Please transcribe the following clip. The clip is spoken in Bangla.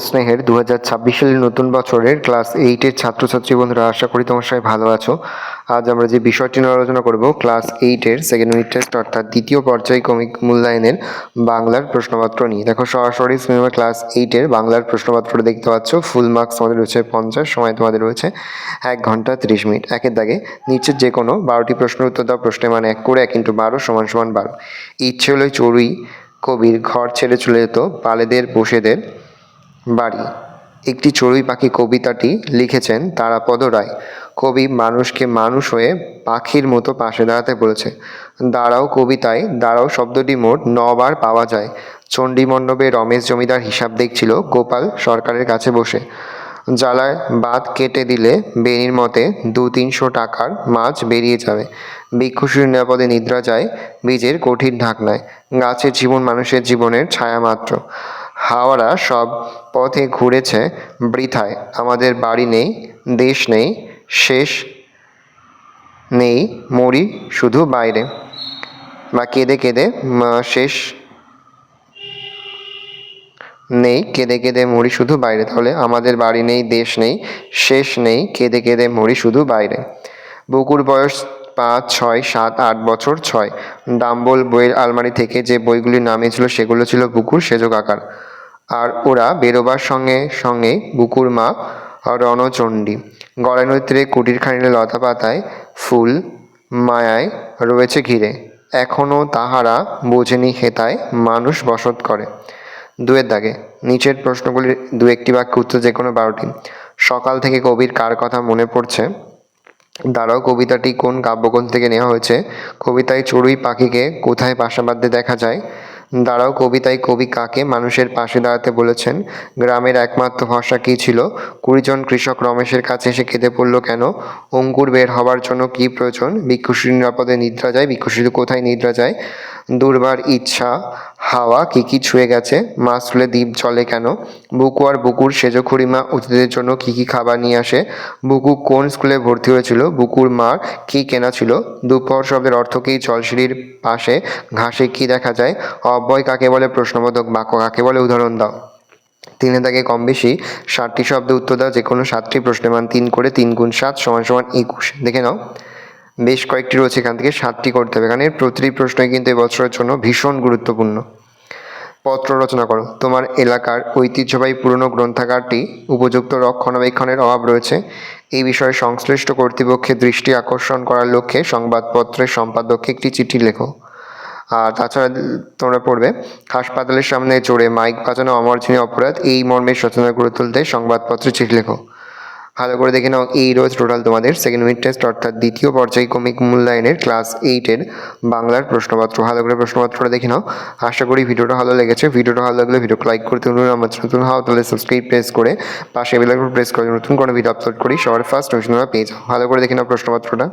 স্নেহের 2026 সালের নতুন বছরের ক্লাস 8-এর ছাত্রছাত্রী বন্ধুরা, আশা করি তোমার সবাই ভালো আছো। আজ আমরা যে বিষয়টি নিয়ে আলোচনা করব ক্লাস 8-এর সেকেন্ড ইউনিট টেস্ট অর্থাৎ দ্বিতীয় পর্যায়ক্রমিক মূল্যায়নের বাংলার প্রশ্নপত্র নিয়ে। দেখো, সরাসরি সিনেমা ক্লাস 8-এর বাংলার প্রশ্নপত্র দেখতে পাচ্ছ। ফুল মার্কস তোমাদের রয়েছে 50, সময় তোমাদের রয়েছে 1 ঘন্টা 30 মিনিট। একের দাগে নিচের যে কোনো 12টি প্রশ্নের উত্তর দাও। প্রশ্নের মান 1 করে 1 × 12 = 12। ইচ্ছে হলে চড়ুই কবির ঘর ছেড়ে চলে যেত পালেদের বসেদের বাড়ি। একটি চড়ুই পাখি কবিতাটি লিখেছেন তারাপদ রায়। কবি মানুষকে মানুষ হয়ে পাখির মতো পাশে দাঁড়াতে বলেছে। দাঁড়াও কবিতায় দাঁড়াও শব্দটি মোট 9 বার পাওয়া যায়। চণ্ডীমণ্ডপে রমেশ জমিদার হিসাব দেখছিল গোপাল সরকারের কাছে বসে। জ্বালায় বাঁধ কেটে দিলে বেনির মতে 200-300 টাকার মাছ বেরিয়ে যাবে। ভিক্ষুশীর নিরাপদে নিদ্রা যায় বীজের কঠিন ঢাকনায়। গাছের জীবন মানুষের জীবনের ছায়া মাত্র। হাওয়ারা সব পথে ঘুরেছে বৃথায়। আমাদের বাড়ি নেই, দেশ নেই, শেষ নেই, মরি শুধু বাইরে। বা কেঁদে কেঁদে শেষ নেই, কেঁদে কেঁদে মরি শুধু বাইরে। তাহলে আমাদের বাড়ি নেই, দেশ নেই, শেষ নেই, কেঁদে কেঁদে মরি শুধু বাইরে। বুকুর বয়স 5, 6, 7, 8 বছর 6। ডাম্বল বইয়ের আলমারি থেকে যে বইগুলি নামিয়েছিল সেগুলো ছিল বুকুর সেজ কাকার। আর ওরা বেরোবার সঙ্গে সঙ্গে বুকুর মা রণচণ্ডী। গড়াই নদীতে কুটির খানিলে লতা পাতায় ফুল মায়ায় রয়েছে ঘিরে। এখনও তাহারা বোঝেনি হেতায় মানুষ বসত করে। 2-এর দাগে নিচের প্রশ্নগুলির 2-1টি বাক্য উত্তর যে কোনো 12টি। সকাল থেকে কবির কার কথা মনে পড়ছে? দাঁড়াও কবিতাটি কোন কাব্যগ্রন্থ থেকে নেওয়া হয়েছে? কবিতায় চড়ুই পাখিকে কোথায় বাসা বাঁধতে দেখা যায়? দাঁড়াও কবিতায় কবি কাকে মানুষের পাশে দাঁড়াতে বলেছেন? গ্রামের একমাত্র ভরসা কী ছিল? 20 জন কৃষক রমেশের কাছে এসে কেঁদে পড়ল কেন? অঙ্কুর বের হবার জন্য কী প্রয়োজন? ভিক্ষুশী নিরাপদে নিদ্রা যায়। ভিক্ষুশী কোথায় নিদ্রা যায়? দুর্বার ইচ্ছা হাওয়া কী ছুঁয়ে গেছে? মাছ তুলে দ্বীপ জলে কেন? বুকু আর বুকুর সেজ খুড়িমা অতিথিদের জন্য কী খাবার নিয়ে আসে? বুকু কোন স্কুলে ভর্তি হয়েছিল? বুকুর মার কী কেনা ছিল? দুপহর শব্দের অর্থ কী? জলসিঁড়ির পাশে ঘাসে কী দেখা যায়? অব্যয় কাকে বলে? প্রশ্নবোধক বাক্য কাকে বলে? উদাহরণ দাও। 3-এর দাগে কম বেশি 60টি শব্দে উত্তর দাও। যে কোনো 7টি প্রশ্নের মান 3 করে 3 × 7 = 21। দেখে নাও, বেশ কয়েকটি রয়েছে, এখান থেকে 7টি করতে হবে। এখানে প্রতিটি প্রশ্নই কিন্তু এবছরের জন্য ভীষণ গুরুত্বপূর্ণ। পত্র রচনা করো। তোমার এলাকার ঐতিহ্যবাহী পুরনো গ্রন্থাগারটি উপযুক্ত রক্ষণাবেক্ষণের অভাব রয়েছে। এই বিষয়ে সংশ্লিষ্ট কর্তৃপক্ষের দৃষ্টি আকর্ষণ করার লক্ষ্যে সংবাদপত্রের সম্পাদককে একটি চিঠি লেখো। আর তাছাড়া তোমরা পড়বে, হাসপাতালের সামনে চড়ে মাইক বাজানো অমার্জনীয় অপরাধ, এই মর্মে সচেতনতা গড়ে তুলতে সংবাদপত্রে চিঠি লেখো। ভালো করে দেখে নাও, এই রোজ টোটাল তোমাদের সেকেন্ড ইউনিট টেস্ট অর্থাৎ দ্বিতীয় পর্যায়ক্রমিক মূল্যায়নের ক্লাস 8-এর বাংলার প্রশ্নপত্র। ভালো করে প্রশ্নপত্রটা দেখে নাও। আশা করি ভিডিওটা ভালো লেগেছে। ভিডিওটা ভালো লাগলে ভিডিওকে লাইক করতে অনুরোধ। আমার নতুন হও তাহলে সাবস্ক্রাইব প্রেস করে পাশে বেল আইকন প্রেস করে নতুন কোনো ভিডিও আপলোড করি সবার ফার্স্ট নোটিফিকেশন পেয়ে যাও। ভালো করে দেখে নাও প্রশ্নপত্রটা।